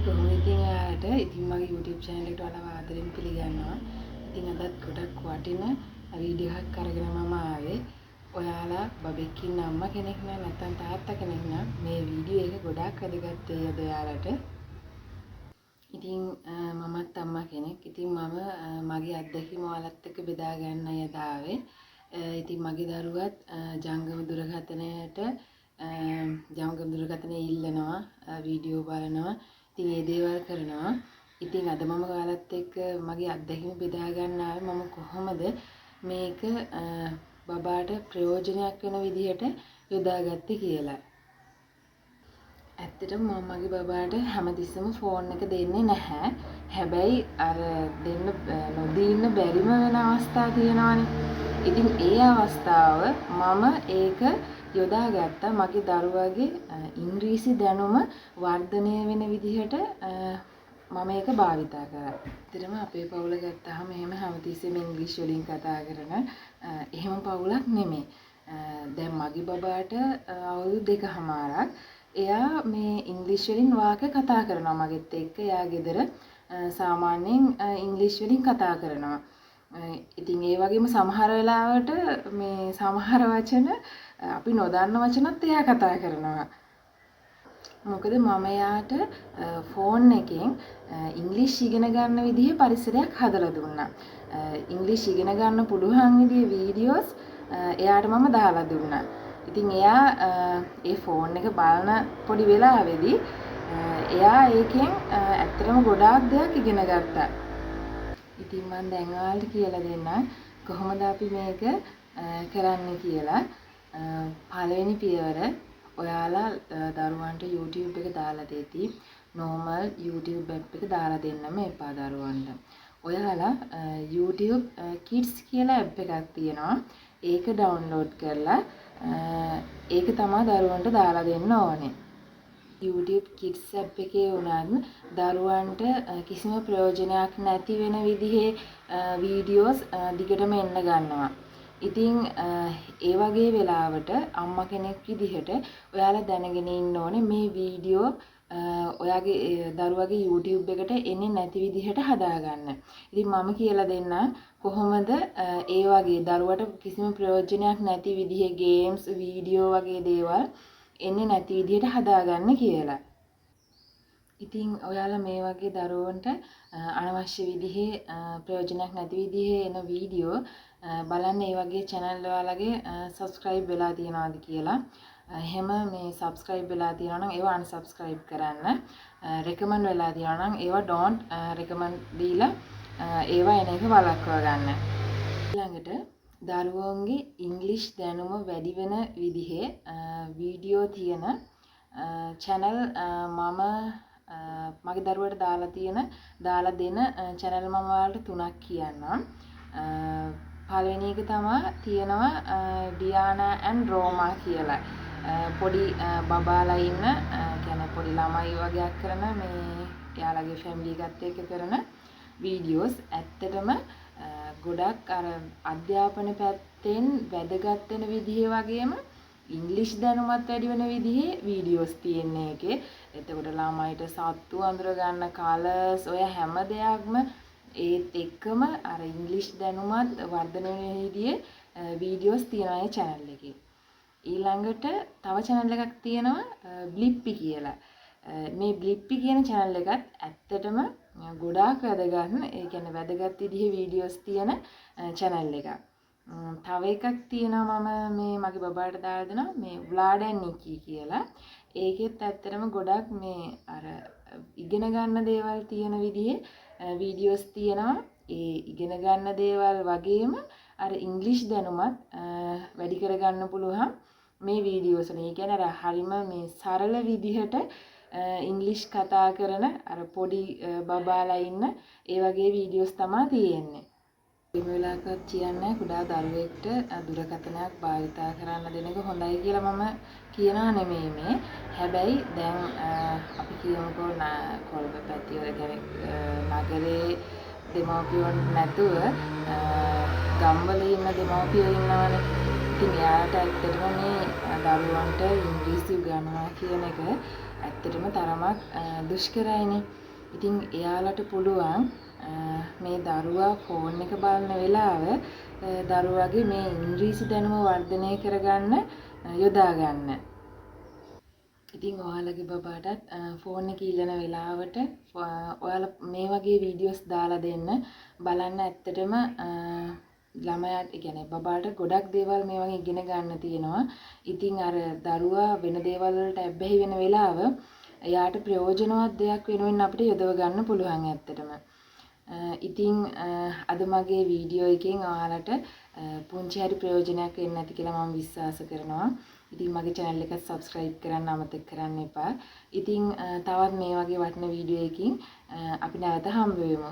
කොහොමද ඉතින් ඔයාලට ඉතින් මගේ YouTube channel එකට ඔයාලව ආදරෙන් පිළිගන්නවා. ඉතින් අදත් ගොඩක් වටින වීඩියෝ එකක් අරගෙන මම ආවේ. ඔයාලා බබෙක් ඉන්න අම්මා කෙනෙක් නම් නැත්නම් තාත්තා කෙනෙක් නම් මේ වීඩියෝ එක ගොඩක් වැදගත් වෙයි අද ඔයාලට. ඉතින් මමත් අම්මා කෙනෙක්. ඉතින් මම මගේ අත්දැකීම ඔයාලත් එක්ක බෙදා ගන්නයි අද ආවේ. ඉතින් මගේ දරුවත් ජංගම දුරකථනයට ජංගම දුරකථනයේ ඉල්ලනවා වීඩියෝ බලනවා. ඉතින් මේ දේවල් කරනවා. ඉතින් අද මම ඔයාලත් එක්ක මගේ අත්දැකීම බෙදා ගන්න ආවේ මම කොහොමද මේක බබාට ප්‍රයෝජනයක් වෙන විදිහට යොදාගත්තේ කියලා. ඇත්තටම මම මගේ බබාට හැමතිස්සෙම ෆෝන් එක දෙන්නේ නැහැ. හැබැයි අර දෙන්න නොදී ඉන්න බැරිම වෙන අවස්ථා තියෙනවානේ. ඉතින් ඒ අවස්ථාව මම ඒක යොදාගත්තා මගේ දරුවාගේ ඉංග්‍රීසි දැනුම වර්ධනය වෙන විදිහට මම ඒක භාවිතා කරා. ඇත්තටම අපේ පවුල ගත්තාම එහෙම හැමතිස්සෙම ඉංග්‍රීසි වලින් කතා කරන එහෙම පවුලක් නෙමෙයි. දැන් මගේ බබාට අවුරුදු 2කමාරක් එයා මේ ඉංග්‍රීසි වලින් වාක්‍ය කතා කරනවා මගෙත් එක්ක. එයා ගෙදර සාමාන්‍යයෙන් ඉංග්‍රීසි වලින් කතා කරනවා. ඉතින් ඒ වගේම සමහර වෙලාවට මේ සමහර වචන අපි නොදන්න වචනත් එයා කතා කරනවා. මොකද මම එයාට ෆෝන් එකෙන් ඉංග්‍රීසි ඉගෙන ගන්න විදිහේ පරිසරයක් හදලා දුන්නා. ඉංග්‍රීසි ඉගෙන ගන්න පුළුවන් විදිහේ වීඩියෝස් එයාට මම දාලා දුන්නා. ඉතින් එයා ඒ ෆෝන් එක බලන පොඩි වෙලාවෙදී එයා ඒකෙන් ඇත්තටම ගොඩාක් දේවල් ඉගෙන ගත්තා. ඉතින් මම දැන් ඔයාලට කියලා දෙන්නම් කොහොමද අපි මේක කරන්නේ කියලා. පළවෙනි පියවර ඔයාලා දරුවන්ට YouTube එක දාලා දෙති. normal YouTube app එක දාලා දෙන්නම එපා දරුවන්ට. ඔයාලා YouTube Kids කියලා app එකක් තියෙනවා. ඒක download කරලා ඒක තමයි දරුවන්ට දාලා දෙන්න ඕනේ. YouTube Kids app එකේ උනත් දරුවන්ට කිසිම ප්‍රයෝජනයක් නැති වෙන විදිහේ වීඩියෝස් දිගටම එන්න ගන්නවා. ඉතින් ඒ වගේ වෙලාවට අම්මා කෙනෙක් විදිහට ඔයාලා දැනගෙන ඉන්න ඕනේ මේ වීඩියෝ ඔයාගේ දරුවගේ YouTube එකට එන්නේ නැති විදිහට හදාගන්න. ඉතින් මම කියලා දෙන්න කොහොමද ඒ වගේ දරුවට කිසිම ප්‍රයෝජනයක් නැති විදිහේ ගේම්ස් වීඩියෝ වගේ දේවල් එන්නේ නැති විදිහට හදාගන්න කියලා. ඉතින් ඔයාලා මේ වගේ දරුවන්ට අනවශ්‍ය විදිහේ ප්‍රයෝජනයක් නැති විදිහේ එන වීඩියෝ බලන්න ඒ වගේ channel ඔයාලගේ subscribe වෙලා තියනවාද කියලා. එහෙම මේ subscribe වෙලා තියෙනවා නම් ඒවා unsubscribe කරන්න. recommend වෙලා තියෙනවා නම් ඒවා don't recommend දීලා ඒවා එන එක වළක්වා ගන්න. ඊළඟට දරුවන්ගේ ඉංග්‍රීසි දැනුම වැඩි වෙන විදිහේ වීඩියෝ තියෙන channel මම මගේ දරුවට දාලා දෙන channel මම ඔයාලට 3ක් කියන්නම්. පළවෙනි එක තමයි තියෙනවා ඩියානා and රෝමා කියලා. පොඩි බබාලා ඉන්න කියන්නේ පොඩි ළමයි වගේක් කරන මේ එයාලගේ ෆැමිලි එකත් එක්ක කරන වීඩියෝස් ඇත්තටම ගොඩක් අර අධ්‍යාපන පැත්තෙන් වැදගත් වෙන විදිහේ වගේම ඉංග්‍රීසි දැනුමත් වැඩි වෙන විදිහේ වීඩියෝස් තියෙන එකේ. එතකොට ළමයිට සත්තු අඳුර ගන්න කලර්ස් ඔය හැම දෙයක්ම ඒත් එක්කම අර ඉංග්‍රීසි දැනුමත් වර්ධනය වෙන විදිහේ වීඩියෝස් තියෙනවා ඒ channel එකේ. ඊළඟට තව channel එකක් තියෙනවා බ්ලිප්පි කියලා. මේ බ්ලිප්පි කියන channel එකත් ඇත්තටම ගොඩාක් වැදගත්. ඒ කියන්නේ වැදගත් විදිහේ වීඩියෝස් තියෙන channel එකක්. තව එකක් තියෙනවා මම මේ මගේ බබාට දාලා දෙනවා මේ ව්ලාඩ් ඇන් නිකි කියලා. ඒකෙත් ඇත්තටම ගොඩක් මේ අර ඉගෙන ගන්න දේවල් තියෙන විදිහේ වීඩියෝස් තියෙනවා. ඒ ඉගෙන ගන්න දේවල් වගේම අර ඉංග්‍රීසි දැනුමත් වැඩි කරගන්න පුළුවන් මේ වීඩියෝස් වලින්. ඒ කියන්නේ අර හරිම මේ සරල විදිහට ඉංග්‍රීසි කතා කරන අර පොඩි බබාලා ඉන්න ඒ වගේ වීඩියෝස් තමයි තියෙන්නේ. මේ වෙලාවකත් කියන්නේ කුඩා දරුවෙක්ට දුරකථනයක් භාවිතා කරන්න දෙන එක හොඳයි කියලා මම කියනා නෙමෙයි මේ. හැබැයි දැන් අපි කියමුකෝ කොළඹ පැතිවල කියන්නේ නගරේ දෙමව්පියන් නැතුව ගම්වල ඉන්න දෙමව්පියෝ ඉන්නවනේ. ඉතින් එයාට ඇත්තටම මේ දරුවන්ට ඉංග්‍රීසි උගන්වනවා කියන එක ඇත්තටම තරමක් දුෂ්කරයිනේ. ඉතින් එයාලට පුළුවන් මේ දරුවා ෆෝන් එක බලන වෙලාව දරුවාගේ මේ ඉංග්‍රීසි දැනුම වර්ධනය කරගන්න යොදා ගන්න. ඉතින් ඔයාලගේ බබාටත් ෆෝන් එක ඉල්ලන වෙලාවට ඔයාලා මේ වගේ වීඩියෝස් දාලා දෙන්න බලන්න. ඇත්තටම ළමයාට කියන්නේ බබාට ගොඩක් දේවල් මේ වගේ ඉගෙන ගන්න තියෙනවා. ඉතින් අර දරුවා වෙන දේවල් වලට ඇබ්බැහි වෙන වෙලාව එයාට ප්‍රයෝජනවත් දෙයක් වෙනුවෙන් අපිට යොදව ගන්න පුළුවන් ඇත්තටම. ඉතින් අද මගේ වීඩියෝ එකෙන් ඔයාලට පුංචි හරි ප්‍රයෝජනයක් වෙන්න ඇති කියලා මම විශ්වාස කරනවා. ඉතින් මගේ channel එක subscribe කරන්න අමතක කරන්න එපා. ඉතින් තවත් මේ වගේ වටින වීඩියෝ එකකින් අපි නැවත හම්බ වෙමු.